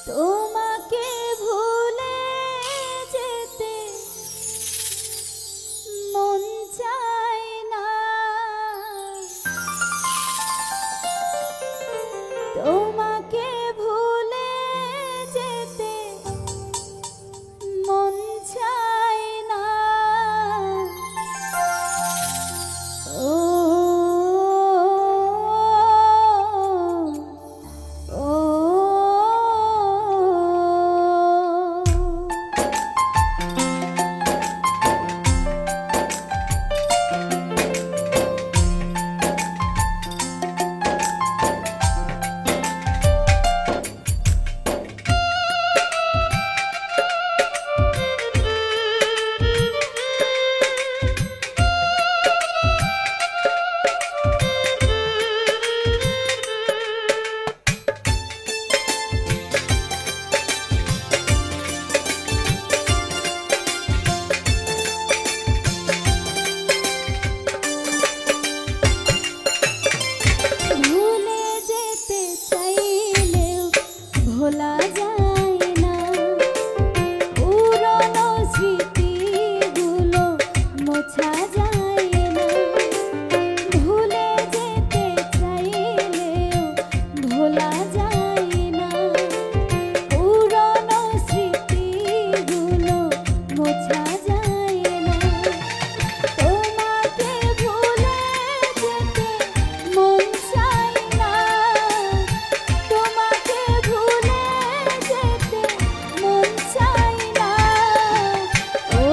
তোমাকে ভুলে যেতে মন চায় না, তোমাকে ভুলে যেতে মন চায় না। ও ভোলা যায় না পুরনো স্মৃতিগুলো, মোছা যায় না। ভুলে যেতে চাইলেও ভোলা যায় না পুরনো স্মৃতিগুলো, মোছা যায় না। তোমাকে ভুলে যেতে মন চায় না, তোমাকে ভুলে যেতে মন চায় না। ও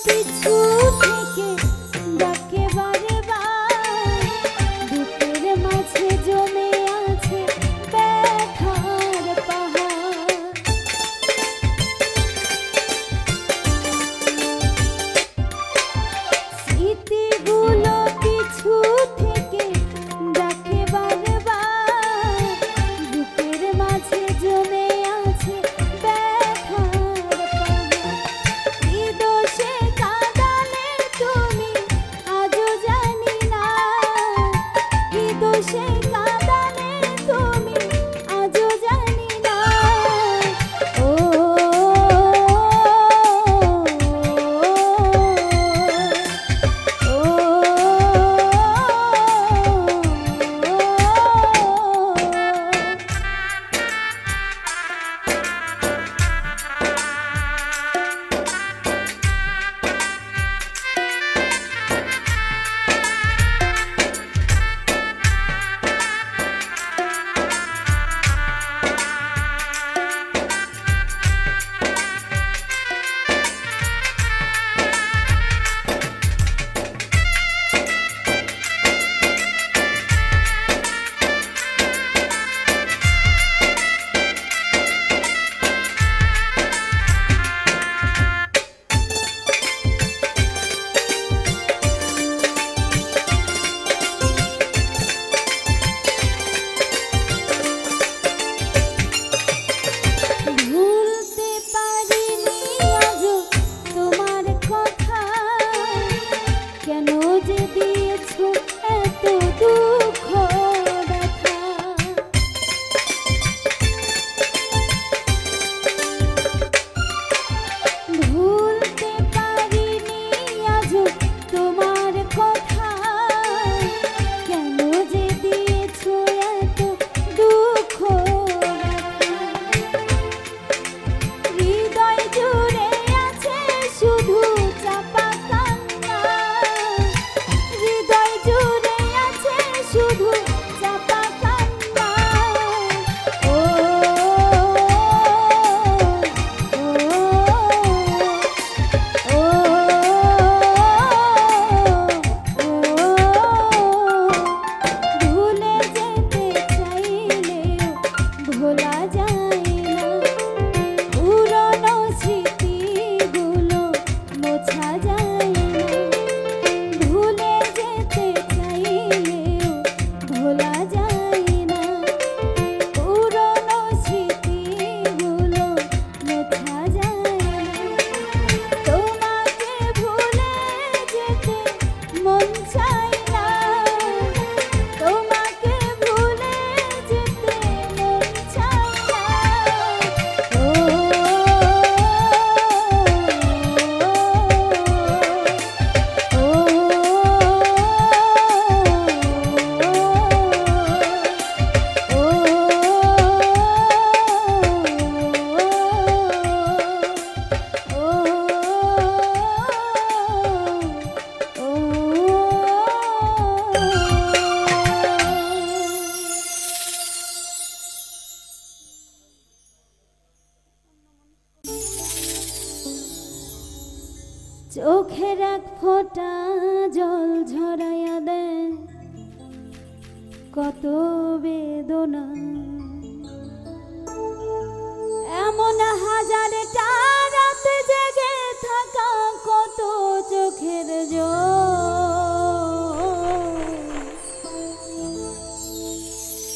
পিছু থেকে ডাকে বারে বার, বুকের মাঝে জমে আছে ব্যথার পাহাড়। স্মৃতিগুলো পিছু থেকে ডাকে বারে বার, বুকের মাঝে জমে আছে ব্যথার পাহাড়। কি দোষে কাঁদালে তুমি আজও জানি না, কি দোষে কাঁদালে তুমি আজও জানি না। ও ভুলতে পারিনি আজও তোমার কথা, কেন যে দিয়েছো এত দুঃখ ব্যথা। ভুলতে পারিনি আজও তোমার কথা, কেন যে দিয়েছো এত দুঃখ ব্যথা। হৃদয় জুড়ে আছে শুধু চাপা কান্না, হৃদয় জুড়ে ফোঁটা জল ঝরাইয়া দেয় কত বেদনা। এমন হাজারটা রাত জেগে থাকা কত চোখের জল,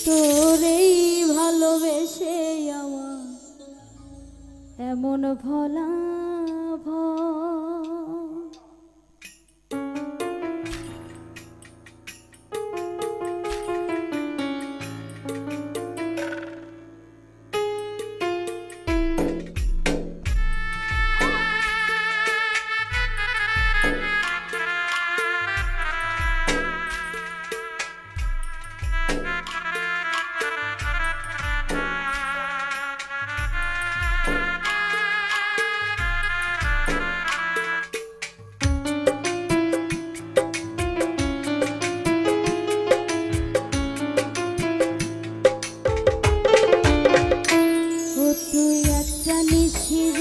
তোরেই ভালোবেসে আমার এমন ফলাফল।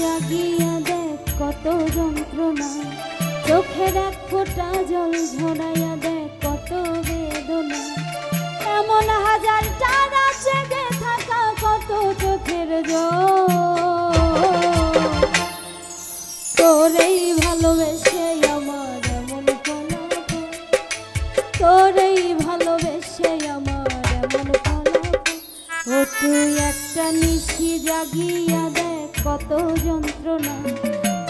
জাগিয়া দেখ কত যন্ত্রণা, চোখের এক ফোঁটা জল ঝরাইয়া দেখ কত বেদনা। এমন হাজারটা রাত জেগে থাকা কত চোখের জল, তোরেই ভালোবেসে আমার এমন ফলাফল, তোরেই ভালোবেসে আমার এমন ফলাফল। ও তুই একটা নিশি জাগিয়া দেখ কত যন্ত্রণা,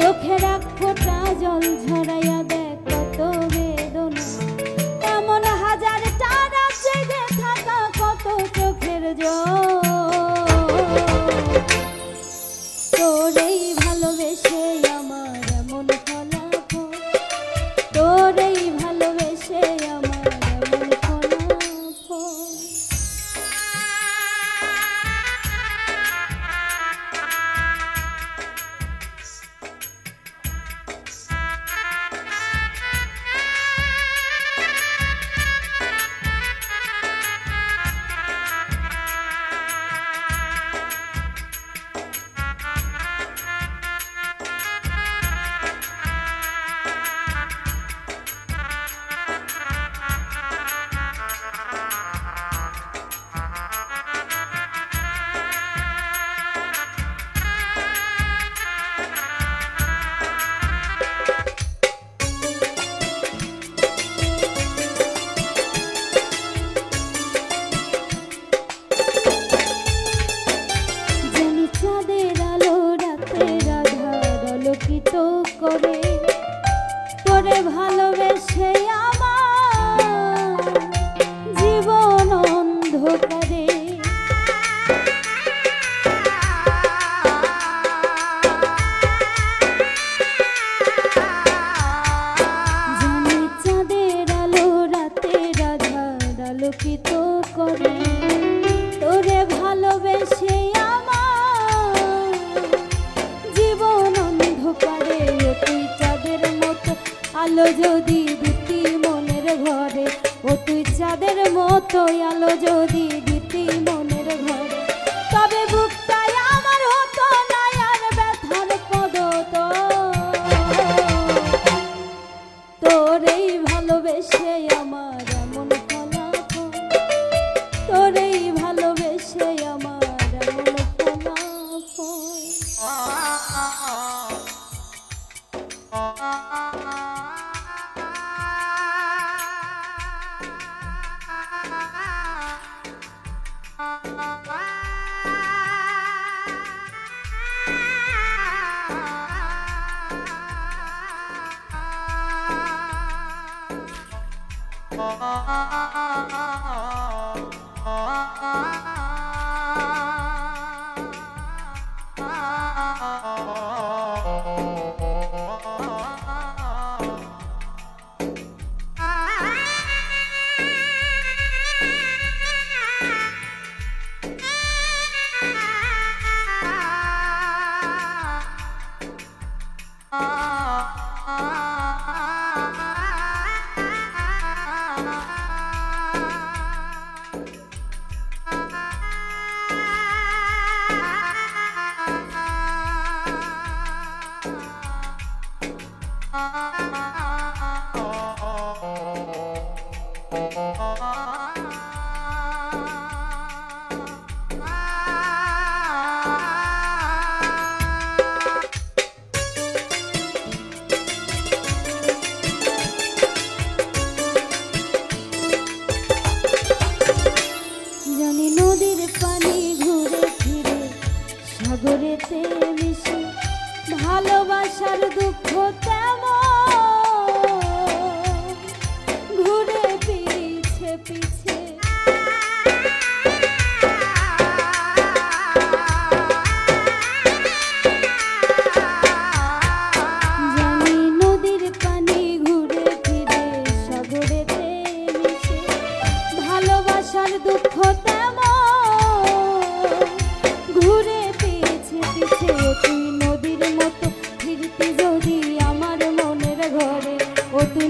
চোখের এক ফোঁটা জল ঝরাইয়া দেখ কত বেদনা। এমন হাজারটা রাত জেগে থাকা কত চোখের জল, তোরেই ভালোবেসে আমার এমন ফলাফল, তোরেই ভালোবেসে আমার এমন ফলাফল। করে তোরে ভালোবেসে আমার জীবন অন্ধকারে, জানি চাঁদের আলো রাতের আধার আলোকিত করে, তোরে ভালোবেসে আমার জীবন অন্ধকারে। তুই চাঁদের মতো আলো যদি দিতি মনের ঘরে, ও তুই চাঁদের মতো আলো যদি দিতি মনের ঘরে, তবে বুকটাই আমার হতো না আর ব্যথার পদত। তোরেই ভালোবেসে আমার এমন ফলাফল, তোরেই ভালোবেসে আমার এমন ফলাফল।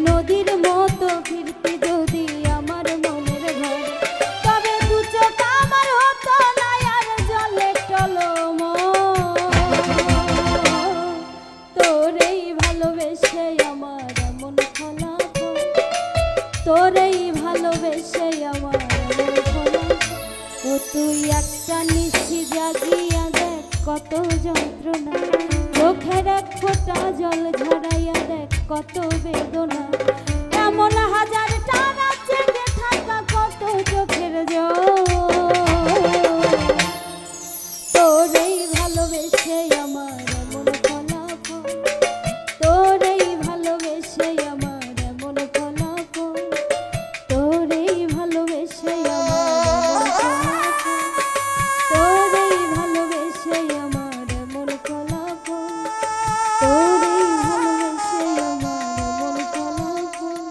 নদীর মতো ফিরতি যদি আমার মনের ঘরে, তবে দু চোখ আমার হতো না আর জলে টলম। তোরেই ভালোবেসে আমার এমন ফলাফল, তোরেই ভালোবেসে আমার এমন ফলাফল। ও তুই একটা নিশি জাগিয়া দেখ কত যন্ত্রণা, চোখের এক ফোঁটা জল ঝরাইয়া দেখ কত বেদনা, এমন হাজার টানা চেপে থাকা কত চোখের জল। তোরেই ভালোবেসে আমার এমন ফলাফল, তোরেই ভালোবেসে আমার এমন ফলাফল, তোরেই ভালোবেসে আমার এমন ফলাফল, তোরেই ভালোবেসে আমার এমন ফলাফল, তোরেই ভালোবেসে আমার এমন ফলাফল,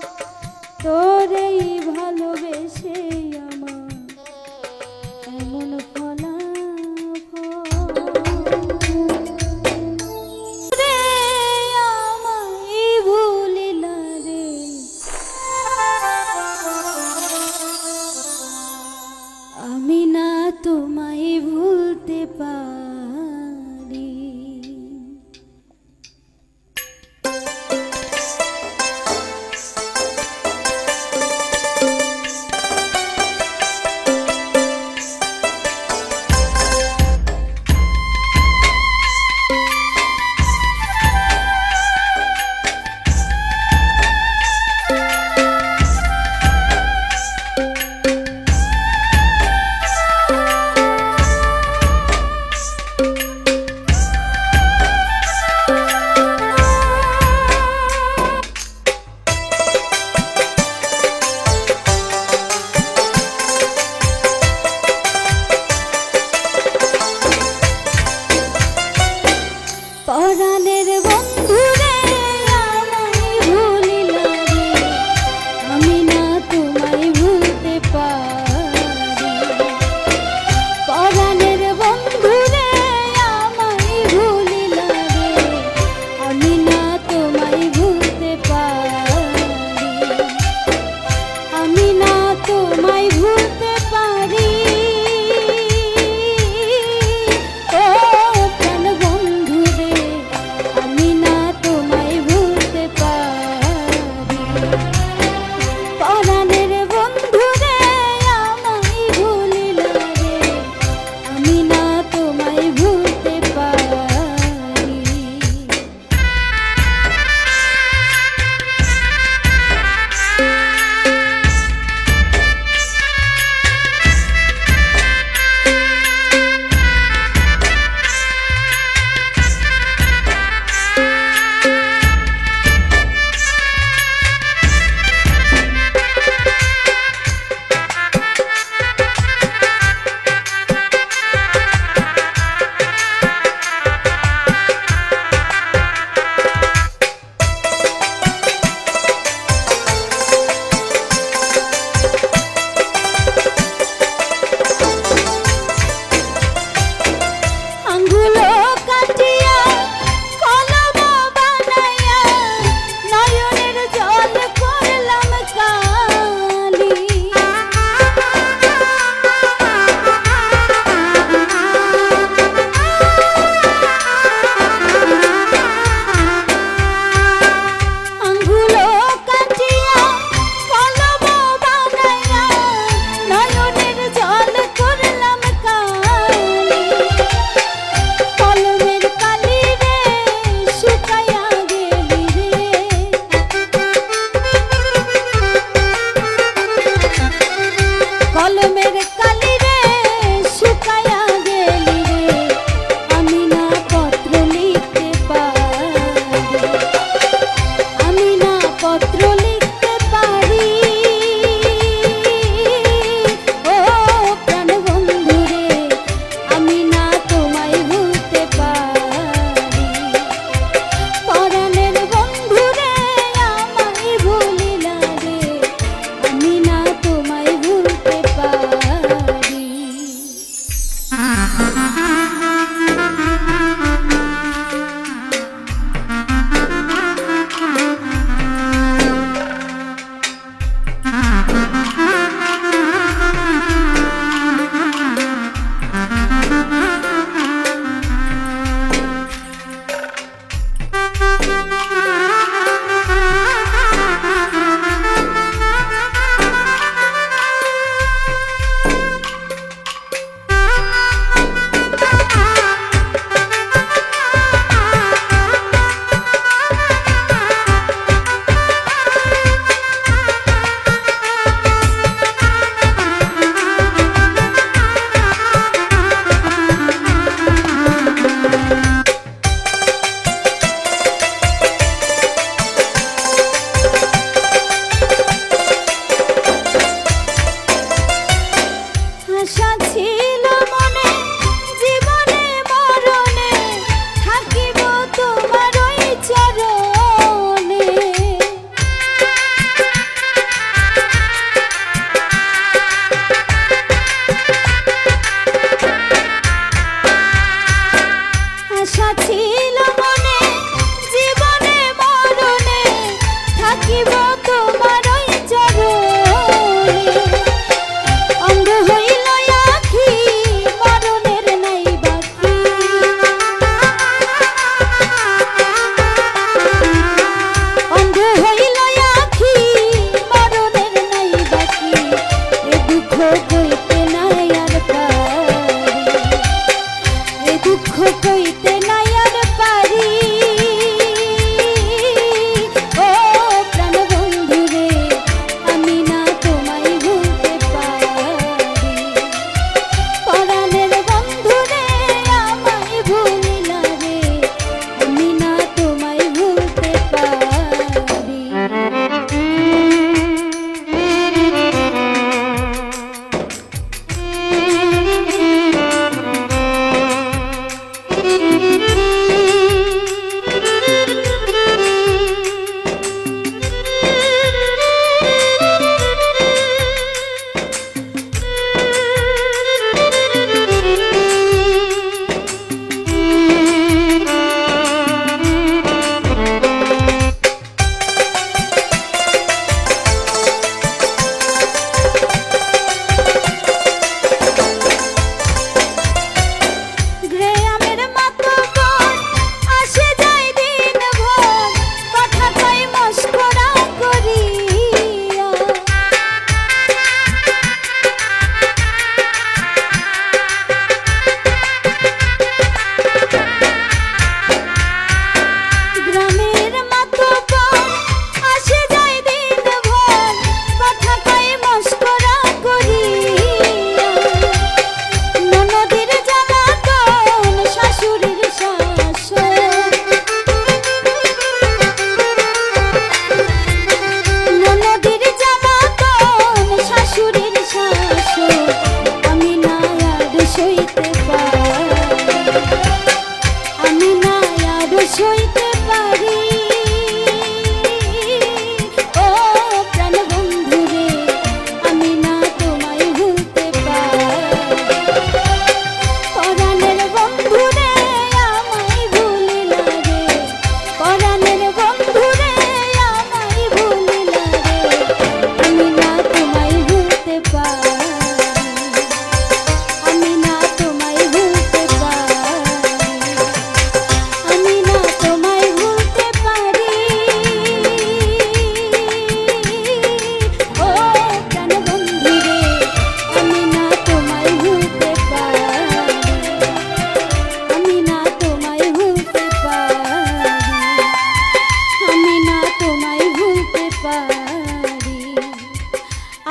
তোরেই ভালোবেসে আমার এমন ফলাফল। রে আমায় ভুলিলা রে, আমি না তোমায় ভুলতে পারি।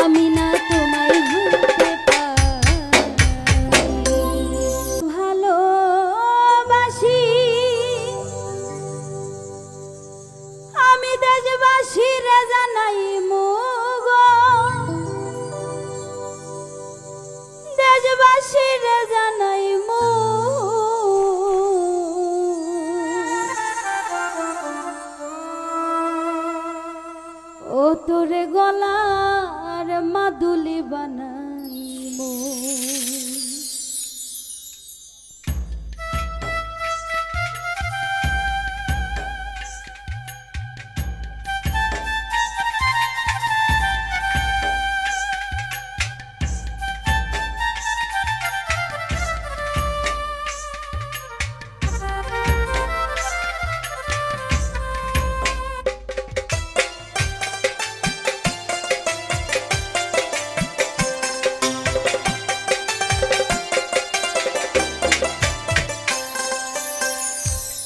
আমি না তোমায় ভুলতে পারি। ভালোবাসি আমি দেশবাসীরে জানাই মুগো, দেশবাসীরে জানাই মু ও তোরে গলার মাদুলি বানাইমু।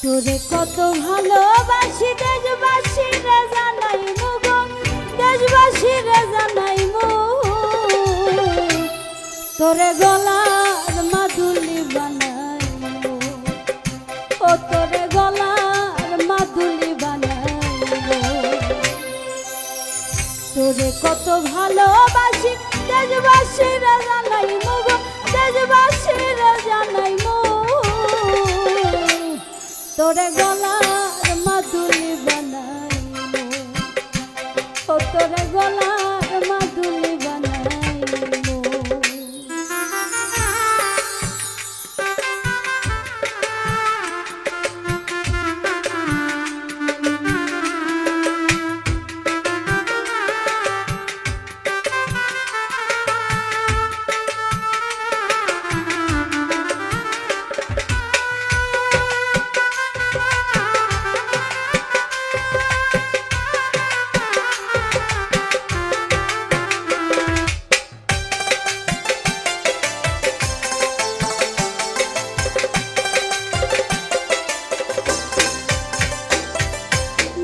তোরে কত ভালোবাসি দেশবাসীরে জানাই মুগো, দেশবাসীরে জানাই মু তোরে গলার মাদুলি বানাই মু, ও তোরে গলার মাদুলি বানাই মু। তোরে কত ভালোবাসি দেশবাসীরে জানাই মুগো, দেশবাসীরে জানাই মু তোরে গলার মাদুলি বানাইমু, ও তোরে গলার মাদুলি বানাইমু।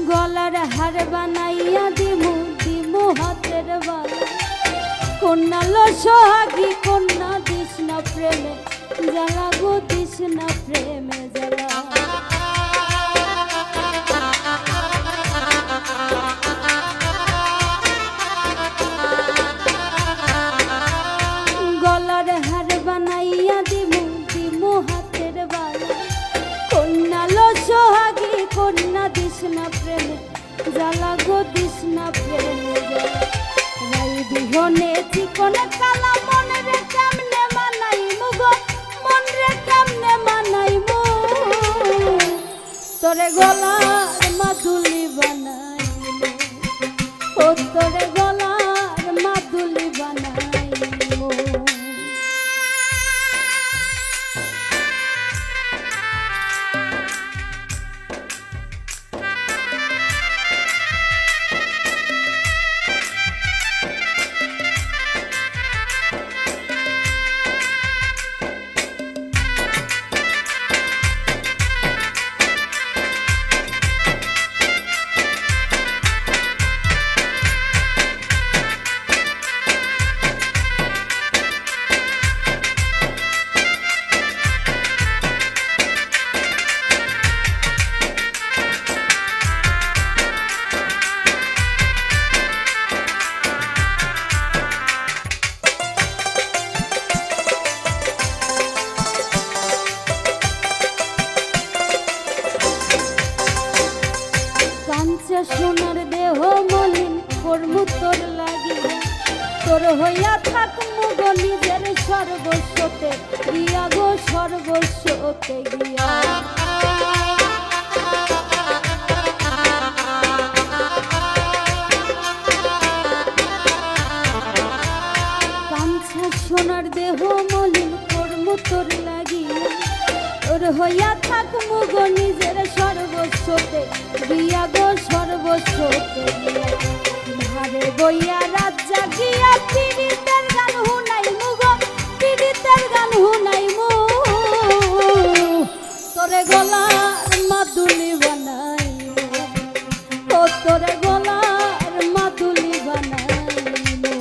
গলার হার বানাইয়া দিমু দিমু হাতের বালা, কন্যা লো সোহাগী কন্যা দিস না প্রেমে জ্বালা গো, দিস না প্রেমে জ্বালা। গলার হার বানাইয়া দিমু দিমু হাতের বালা, কন্যা লো সোহাগী কন্যা দিস না প্রেমে জ্বালা গো, দিস না প্রেমে জ্বালা। রাই বিহনে চিকন কালা মন রে কেমনে মানাই মুগো, মন রে কেমনে মানাই মু তোরে গলার মাদুলি বানাইমু, ও তোরে গলার মাদুলি বানাইমু। কাঞ্চা সোনার দেহ মলিন কর্মু তোর লাগিয়া, তোর হইয়া থাক মুগ নিজের সর্বস্বতে গিয়া গো, সর্বস্বতে গিয়া। কাঞ্চা সোনার দেহ মলিন কর্মু তোর লাগিয়া, তোর হইয়া থাক মুগ নিজের সর্বস্বতে গিয়া গো, সর্বস্বতে গিয়া। ভারে বইয়া রাত জাগিয়া পীড়িতের গান হুনাই মুগো, পীড়িতের গান হুনাই মু তোরে গলার মাদুলি বানাইমু, ও তোরে গলার মাদুলি বানাইমু।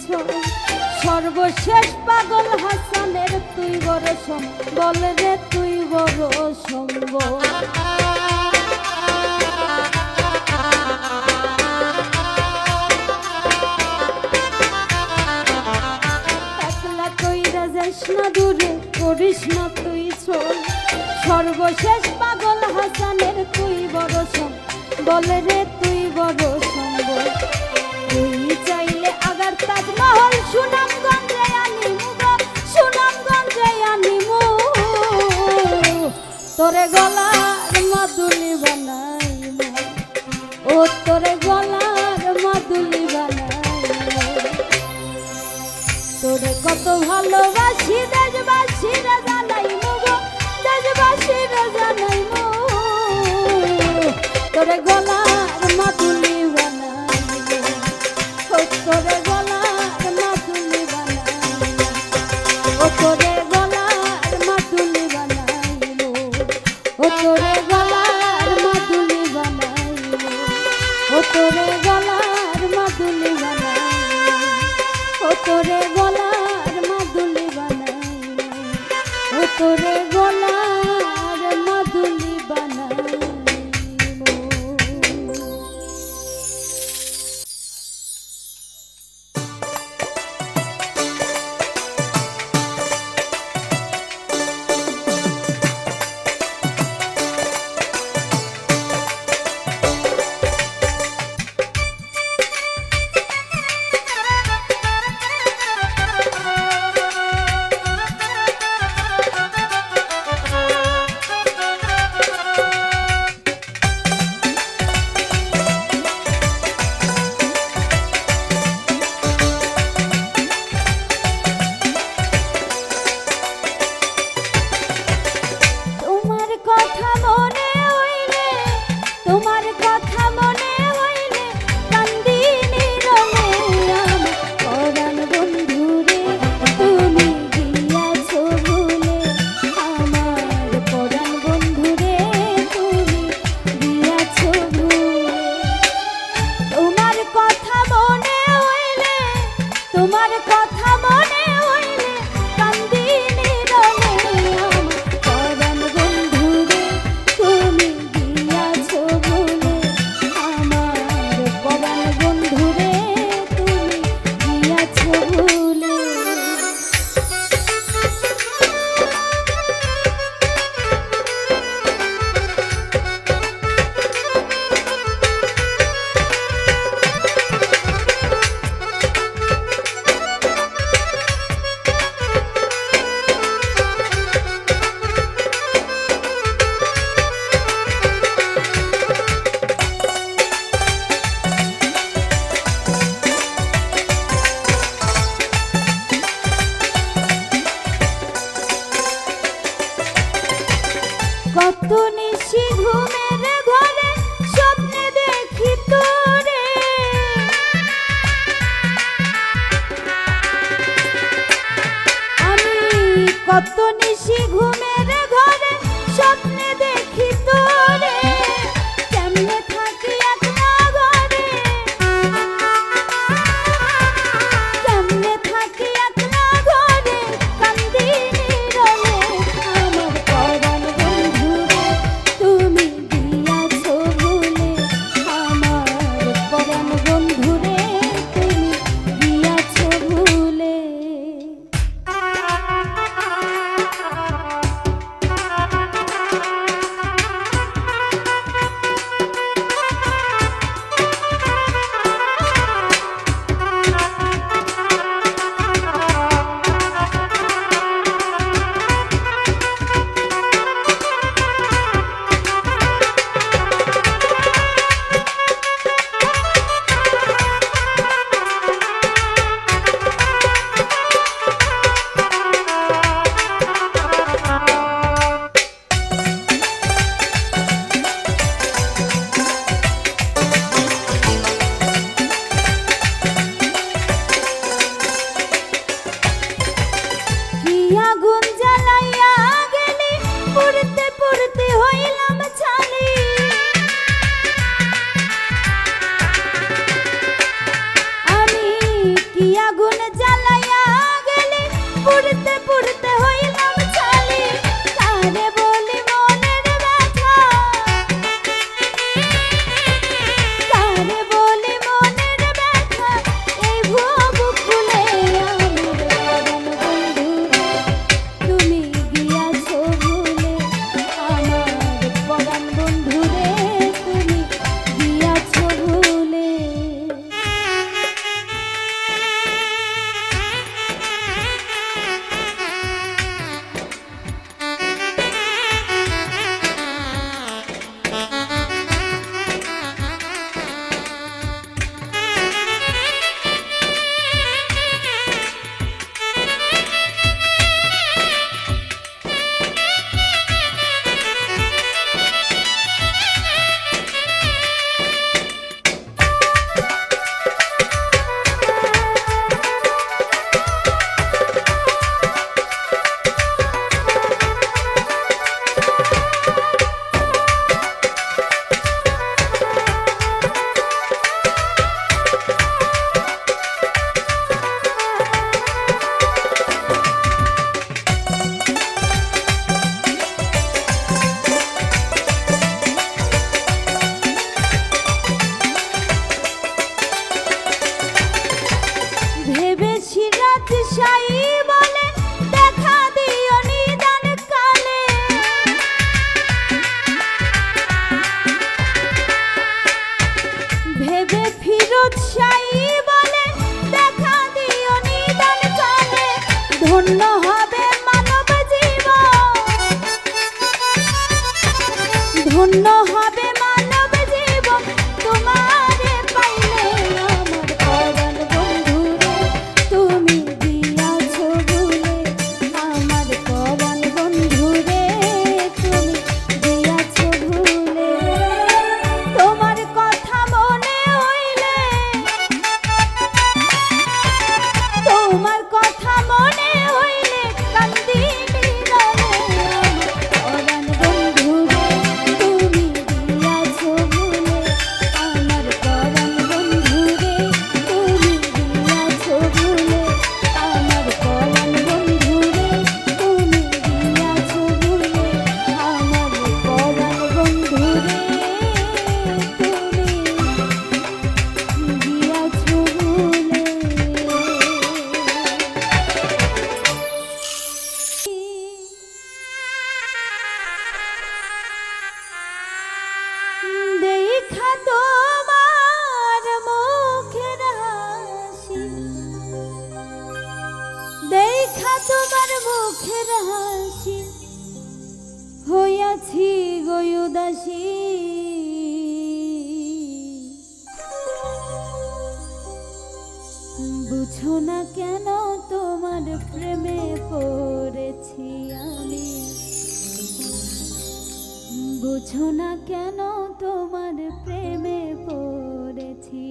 ছোট, সর্বশেষ পাগল হাসানের তুই বড় সম্বল রে, তুই বড় সম্বল। একলা কইরা যাস না দূরে, করিস না তুই ছোট, সর্বশেষ পাগল হাসানের তুই বড় সম্বল রে, তুই বড় সম্বল। তুই চাইলে আগার তাজমহল সুনামগঞ্জে আনিমু গো, সুনামগঞ্জে আনিমু, তোরে গলার মাদুলি বানাইমু, ও তোরে গলার মাদুলি বানাইমু। তোরে কত ভালোবাসি দেশবাসীরা জানাইমু গো, দেশবাসীরা জানাইমু, তোরে গলার মাদুলি বানাইমু, ও তোরে গলার মাদুলি বানাইমু, ও তোরে গলার মাদুলি বানাইমু, ও তোরে গলার মাদুলি বানাইমু, ও তোরে গলার মাদুলি বানাইমু, ও তোরে গলার মাদুলি বানাইমু, ও তোরে গলার মাদুলি বানাইমু। কত নিশি ঘুমের ঘরে স্বপ্নে দেখি তোরে, আমি কত নিশি ঘুমের ঘরে স্বপ্নে দেখি তোরে, কেমনে থাকি একলা ঘরে, কেমনে থাকি একলা ঘরে, কান্দি নীরবে আমার পরাণ বন্ধুরে, তুমি দিয়াছো ভুলে আমার পরাণ বন্ধুরে, তুমি দিয়াছো ভুলে। ধন্য হবে মানব জীবন তোমারে পাইলে আমার পরাণ বন্ধু রে তুমি দিয়াছো ভুলে আমার পরাণ বন্ধু রে তুমি দিয়াছো ভুলে তোমার কথা মনে হইলে তোমার কথা মনে হইলে কান্দি নীরবে আমার পরাণ বন্ধু রে তুমি দিয়াছো ভুলে আমার পরাণ বন্ধু রে তুমি দিয়াছো ভুলে আমার পরাণ বন্ধু রে তুমি দিয়াছো ভুলে আমার পরাণ বন্ধু রে তুমি দিয়াছো ভুলে দেখা তোমার মুখের হাসি দেখা তোমার মুখের হাসি হইয়াছি গো উদাসী বুঝো না কেন তোমার প্রেমে পড়েছি আমি বুঝো না কেন তোমার প্রেমে পড়েছি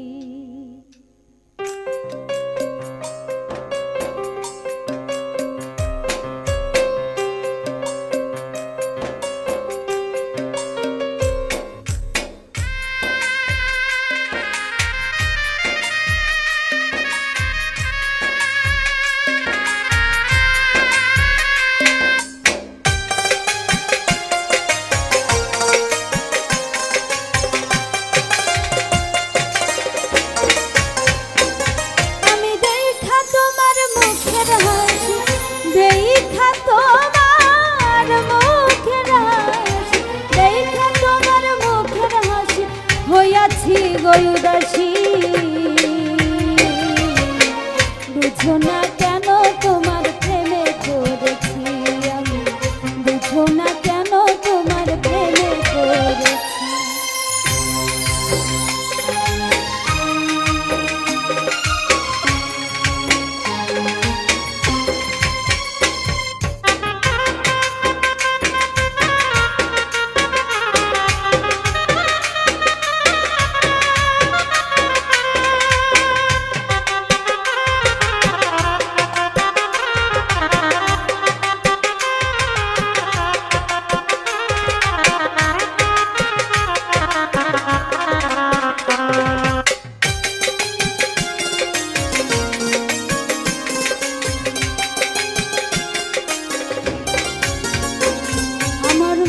দেখা তোমার মুখের হাসি দেখা তোমার মুখের হাসি হইয়াছি গো উদাসী বুঝো না কেন তোমার প্রেমে পড়েছি আমি বুঝো না কেন তোমার প্রেমে পড়েছি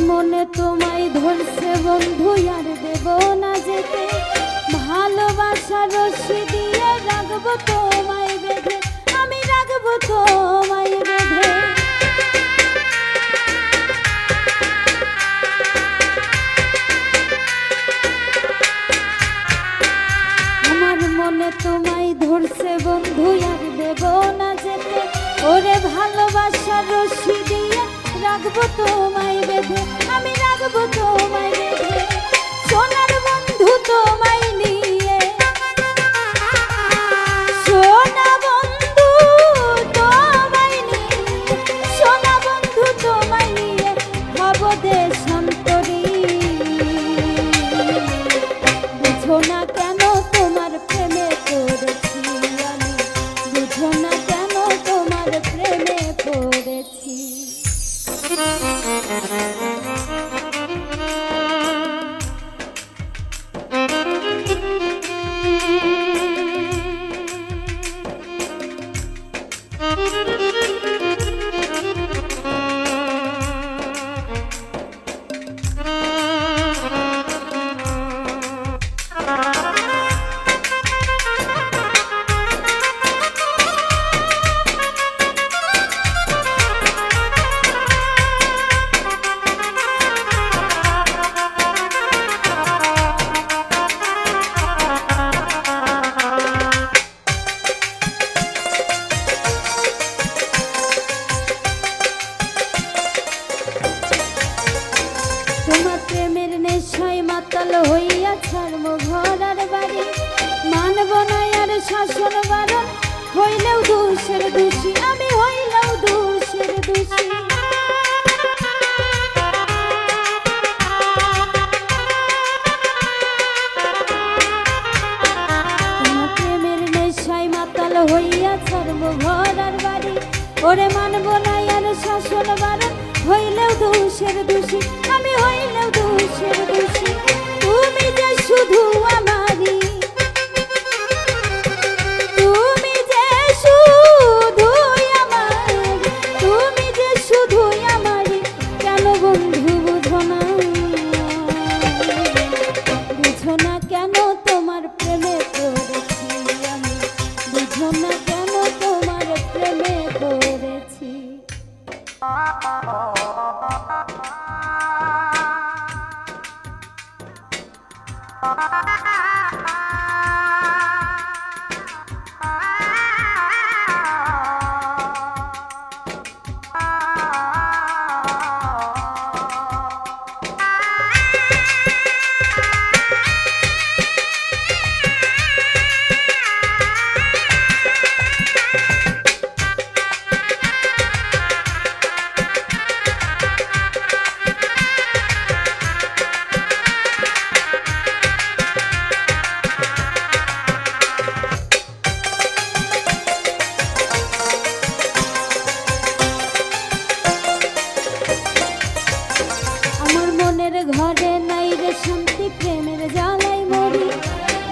মনে তোমায় ধরছে বন্ধু আর দেব না যেতে ভালোবাসার রশি দিয়ে রাখবো তোমায় বেঁধে আমি রাখবো তোমায় বেঁধে আমার মনে তোমায় ধরছে বন্ধু আর দেব না যেতে ওরে ভালোবাসার রশি দিয়ে রাখবো তোমায় বেঁধে আমি রাখবো তোমায় বেঁধে সোনার বন্ধু তোমায় নিয়ে সোনা বন্ধু তোমায় নিয়ে সোনা বন্ধু তোমায় নিয়ে হব দেশান্তরী বুঝো না কেন তোমার প্রেমে পড়েছি আমি বুঝো না কেন তোমার প্রেমে পড়েছি নেশায় মাতাল হইয়া ছাড়বো ঘর আর বাড়ি, মানব না আর শাসন বারণ, হইলেও দোষের দোষী আমি, হইলেও দোষের দোষী। তোমার প্রেমের নেশায় মাতাল হইয়া ছাড়বো ঘর আর বাড়ি, ওরে মানব না আর শাসন বারণ, হইলেও দোষের দোষী আমি, হইলেও দোষের দোষী। তুমি যে শুধু আমারই, তুমি যে শুধু আমার, তুমি যে শুধু আমারই, কেন বন্ধু বুঝো না, বুঝো না কেন তোমার প্রেমে পড়েছি আমি, বুঝো না কেন তোমার প্রেমে পড়েছি। ঘরে নাই রে শান্তি, প্রেমের জ্বালাই মরি,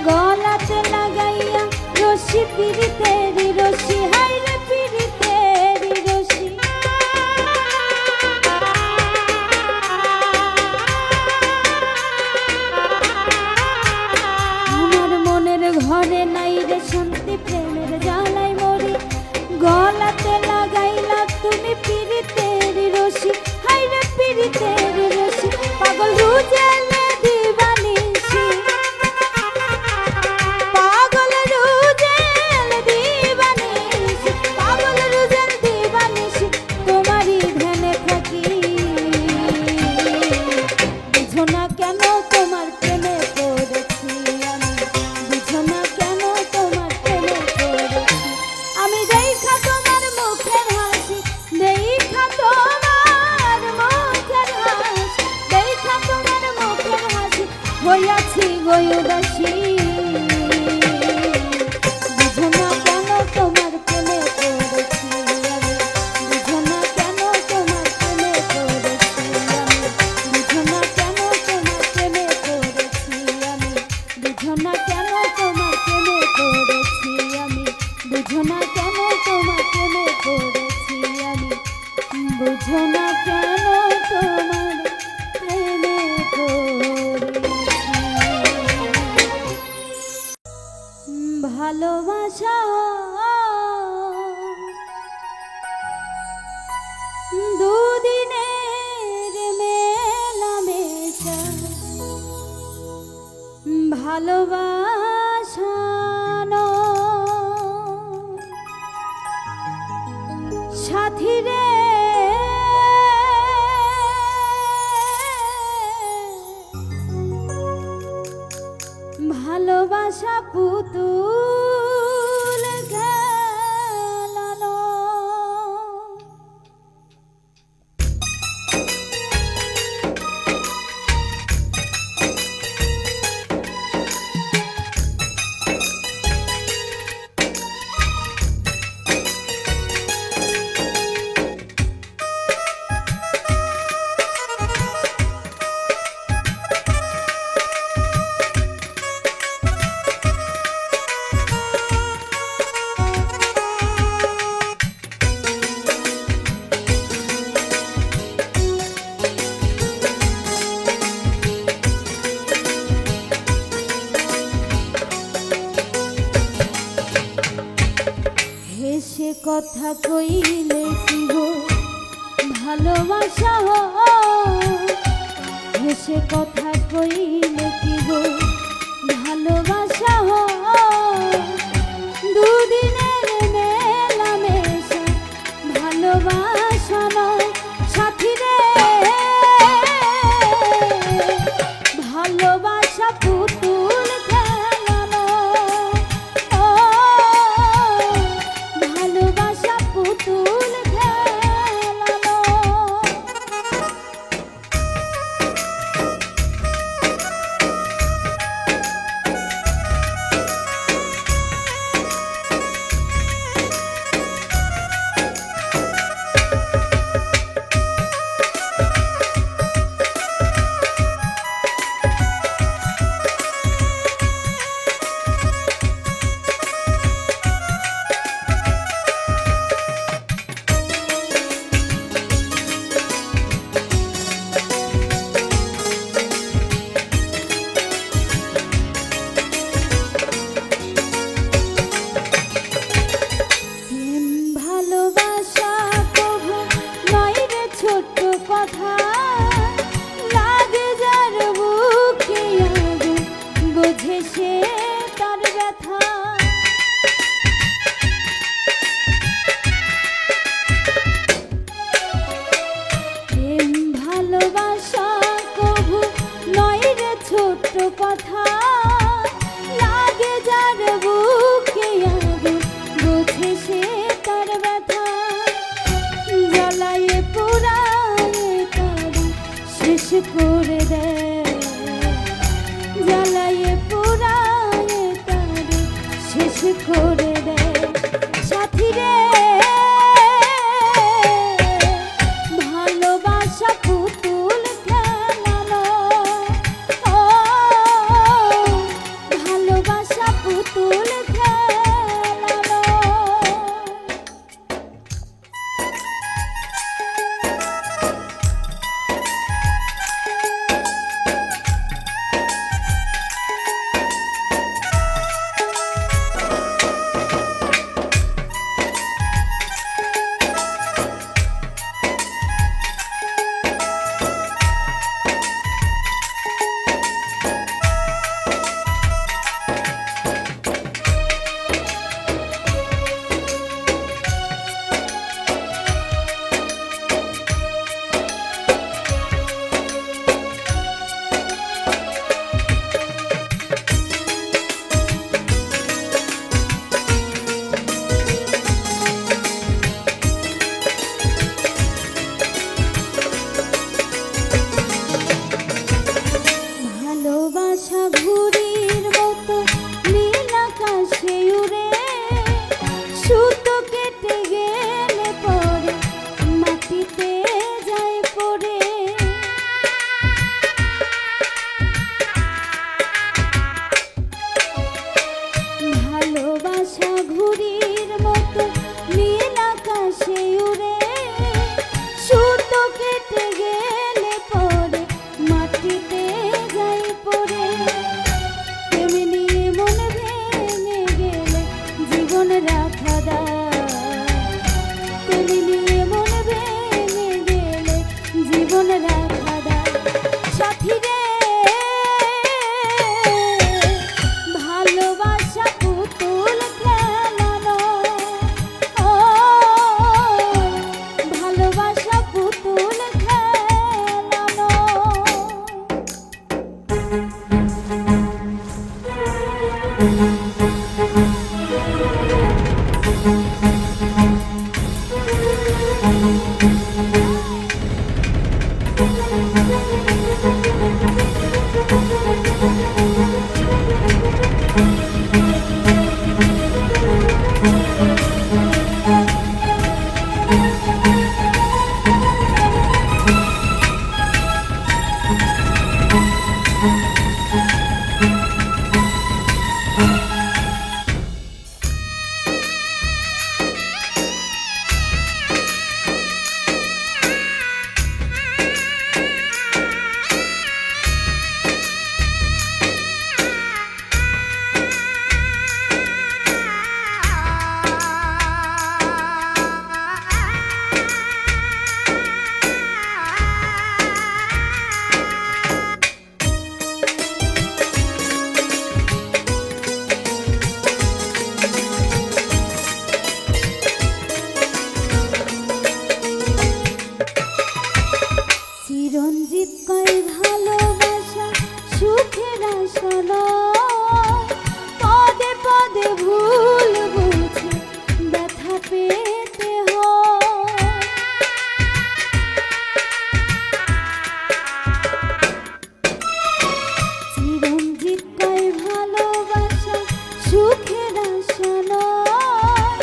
গলাতে লাগাইয়া রশি পিরিতেরি রশি, হাই রে পিরিতেরি রশি। আমার মনের ঘরে নাই রে শান্তি, প্রেমের জ্বালাই মরি, গলাতে লাগাইলা তুমি পিরিতেরি রশি, হাই রে পিরিতেরি রশি। পাগল রুজেলে দিবানিশি, পাগল রুজেল দিবানিশি, পাগল রুজেল দিবানিশি, তোমারই ধ্যানে থাকি, বুঝো না কেন তোমার প্রেমে পড়েছি আমি, বুঝো না কেন তোমার প্রেমে পড়েছি আমি। দেখা তোমার মুখের হাসি, দেখা তোমার মুখের হাসি, দেখা তোমার মুখের হাসি, হইয়াছি গো উদাসী, বুঝো না কেন তোমার প্রেমে পড়েছি আমি, বুঝো না কেন তোমার প্রেমে পড়েছি আমি, বুঝো না কেন তোমার প্রেমে পড়েছি আমি, বুঝো না কেন তোমার প্রেমে পড়েছি আমি, বুঝো না কেন তোমার প্রেমে পড়েছি আমি, বুঝো না কেন তোমার প্রেমে পড়েছি। ভালোবাসা দুদিনের মেলামেশা, ভালোবাসা সাথী রে, ভালোবাসা পুতুল খেলানো। হেসে কথা কইলে কি গো ভালোবাসা, হেসে কথা কইলে কি গো ভালোবাসা, দুদিনের মেলামেশা, ভালোবাসা নয় সাথী রে, ছোট কথা লাগে যার বুকে আগুন বুঝে সে তার ব্যথা জ্বালায়ে পোড়ায়ে তারা শেষ করে দেয় জ্বালায়ে পোড়ায়ে তারা শেষ করে দেয় সাথী রে ভালোবাসা পুতুল খেলানো ও ভালোবাসা পুতুল খেলানো ভালোবাসা ঘুড়ির মতো নীল আকাশে উড়ে সুতো কেটে গেলে পরে মাটিতে যায় পড়ে ভালোবাসা ঘুড়ির মতো নীল আকাশে উড়ে সুতো কেটে গেলে পরে মাটিতে যায় পড়ে তেমনি মন ভেঙে গেলে জীবন রাখা দায় তেমনি মন ভেঙে গেলে জীবন রাখা দায় সাথী রে ভালোবাসা পুতুল খেলানো ও ভালোবাসা পুতুল খেলানো চিরঞ্জিত কয় ভালোবাসা সুখের আশা নয় পদে পদে ভুল বুঝে ব্যথা পেতে হয় চিরঞ্জিত কয় ভালোবাসা সুখের আশা নয়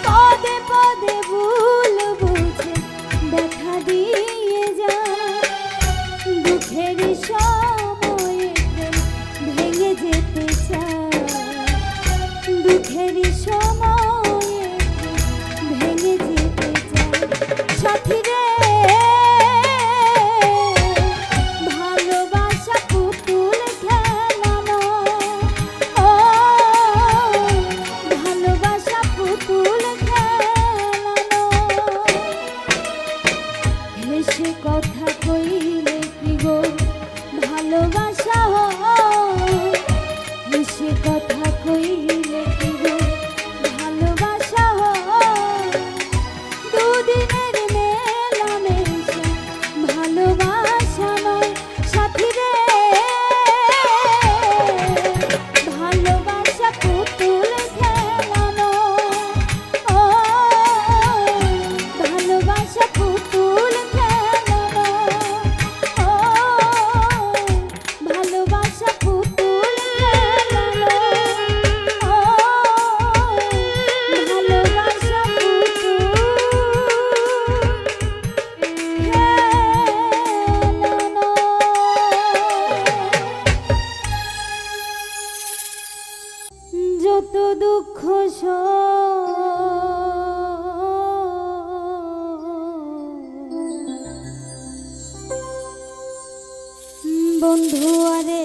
পদে পদে ভুল বুঝে ব্যথা দিয়ে যায় দুঃখের সময়ে ভেঙে যেতে চায় দুঃখের সময়ে ভেঙে যেতে চায় সাথী রে ভালোবাসা পুতুল খেলানো ও ভালোবাসা পুতুল খেলানো হেসে কথা কইলে কি গো ভালোবাসা হয় হেসে কথা কইলে কি গো ভালোবাসা হয় দুদিনের মেলামেশা ভালোবাসা নয় সাথী রে বন্ধু আরে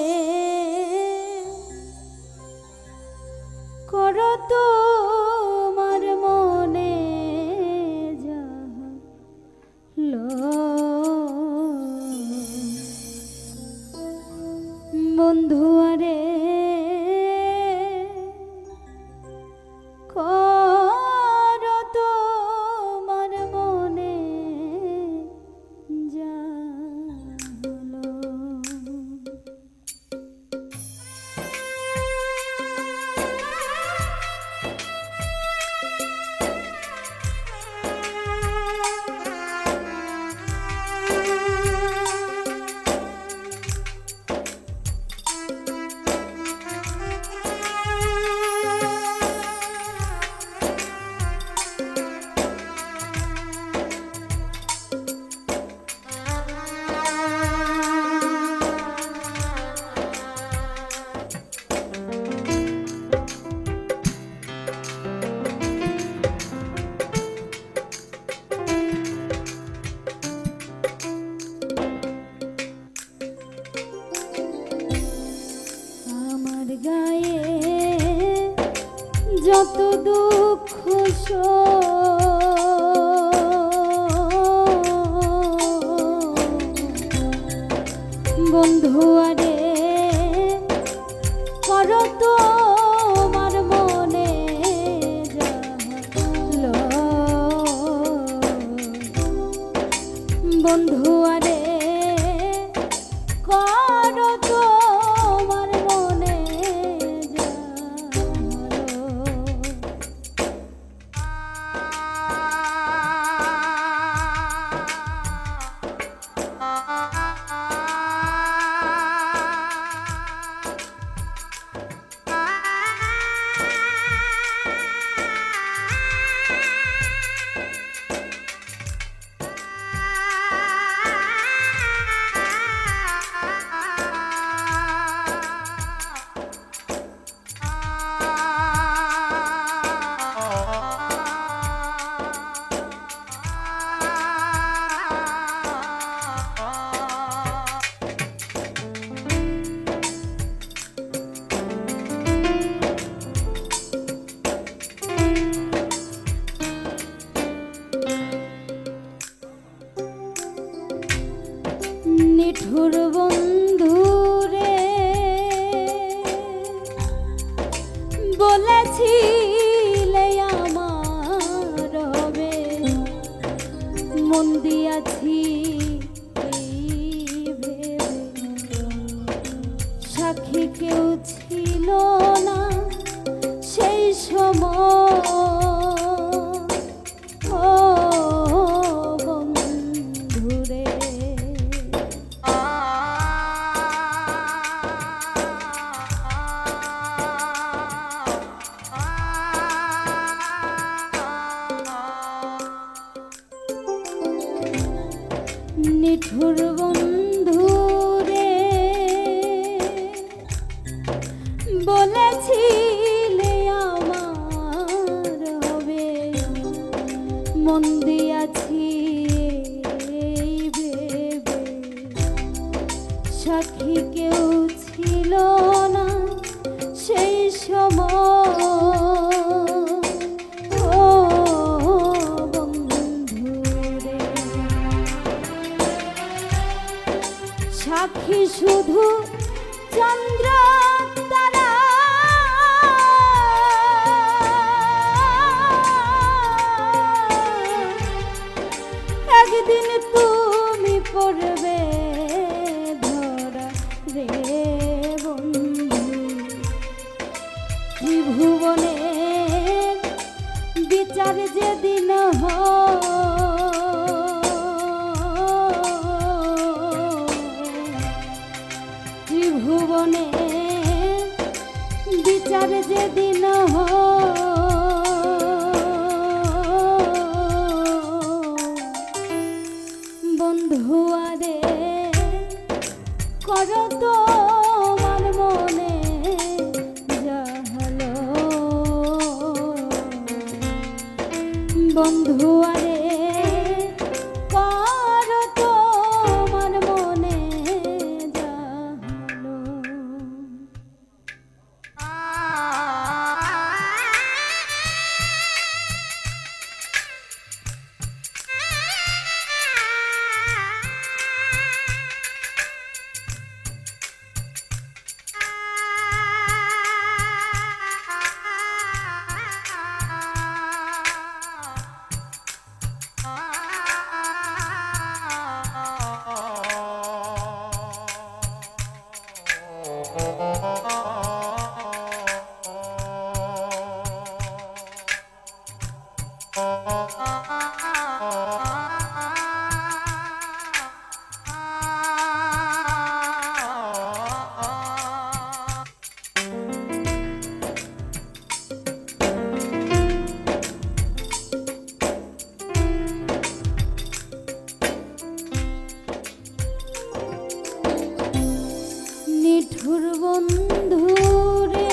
করো তোমার মনে যাহলো বন্ধু আরে করো তোমার মনে যাহলো গায়ে যত দুঃখ বন্ধু আরে করো তোমার মনে যাহলো বন্ধু আরে করো তোমার মনে নিঠুর বন্ধু রে বলেছিলে আমার হবে মন দিয়াছি ভেবে সাক্ষী কেউ ছিল না সেই সময় নিঠুর বন্ধু রে বলেছিলে আমার হবে মন দিয়াছি ভেবে সাক্ষী কেউ ছিল না সেই সময় সাক্ষী শুধু চন্দ্র তারা একদিন তুমি পড়বে ধরা রে বন্ধু ত্রিভুবনে বিচার যেদিন ত্রিভুবনে বিচার যেদিন বন্ধু আরে করো তোমার মনে যাহলো বন্ধু আরে করো তোমার মনে যাহলো নিঠুর বন্ধু রে,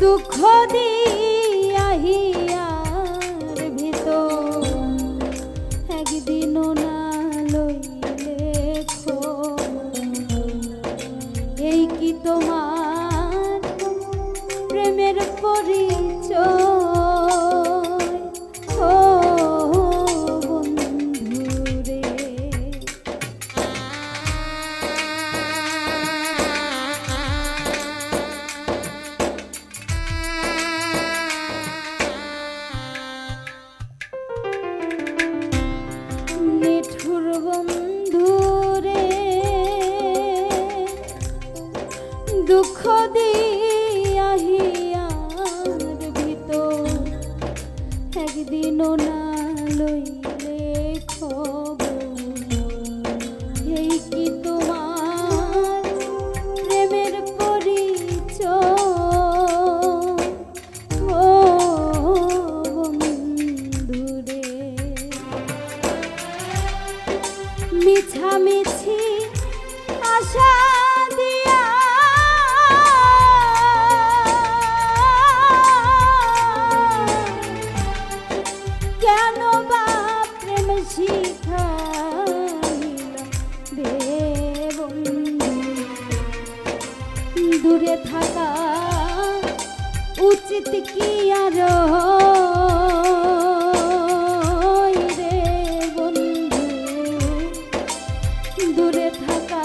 দুঃখ দিয়া হিয়ার ভিতর একদিনও না লইলে এই কি তোমার প্রেমের পরিচয়? নিঠুর বন্ধু রে, দুঃখ দিয়া হিয়ার ভিতর একদিনও না লইলে খবর এই কি তোমার প্রেমের পরিচয়? ও বন্ধু রে, মিছামিছি আশা দিয়া কেন বা প্রেম শিখাইলা রে বন্ধু? দূরে থাকা উচিত কি আর রে বন্ধু? দূরে থাকা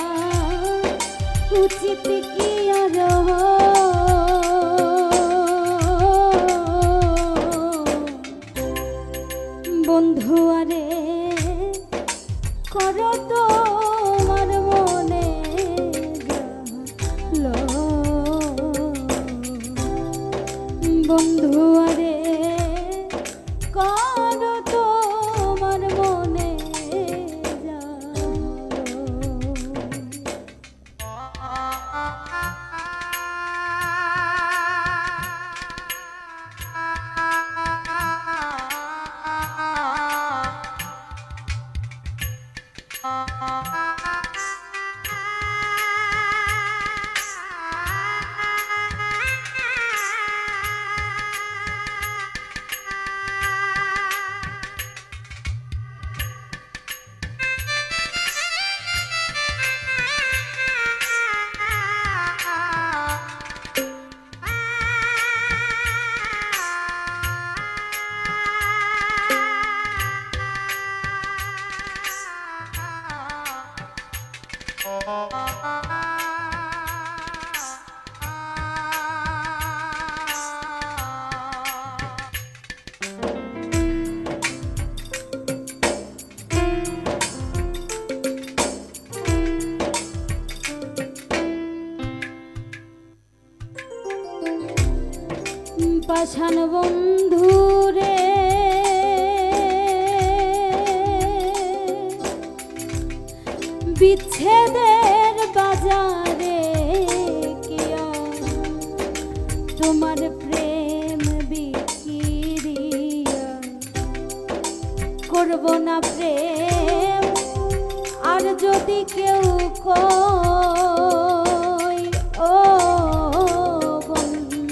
উচিত কি আর? বন্ধু আরে করো তোমার মনে যাহা, বন্ধু আরে করো তোমার মনে যাহা। পাষাণ বন্ধু রে, বিচ্ছেদের বাজারে কিয়া তোমার প্রেম বিক্রিয়া করব না প্রেম আর যদি কেউ কয় ও বন্ধু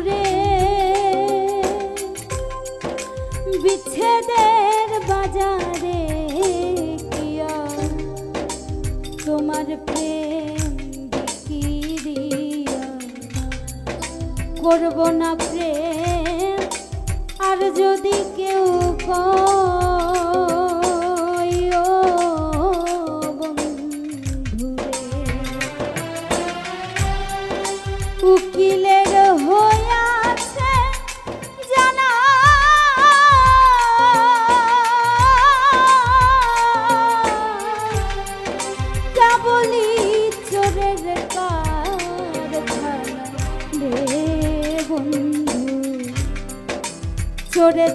রে, বিচ্ছেদের বাজারে কিয়া তোমার প্রেম বিক্রিয়া করব না প্রেম আর যদি কেউ কয়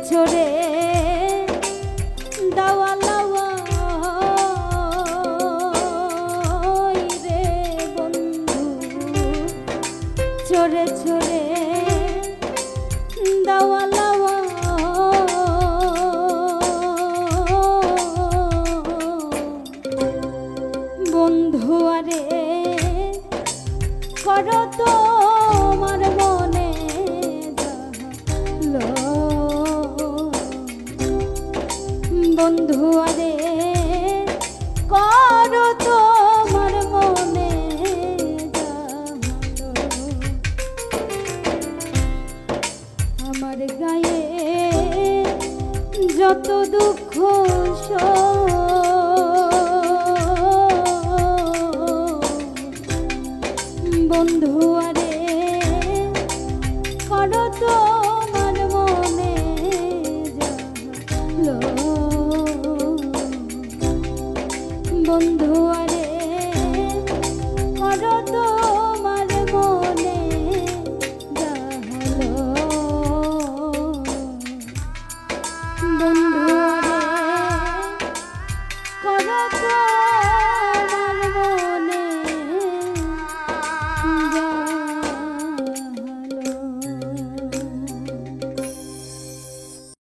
ছড়ে দাওয়ালাওয়া রে বন্ধু, ছড়ে ছড়ে দাওয়ালাওয়া বন্ধু আরে করো তোমার মনে জালো বন্ধু আরে করো তোমার মনে জালো আমার গায়ে যত দুঃখ বন্ধু আরে করো তোমার মনে জালো বন্ধু আরে করো তোমার মনে জালো বন্ধু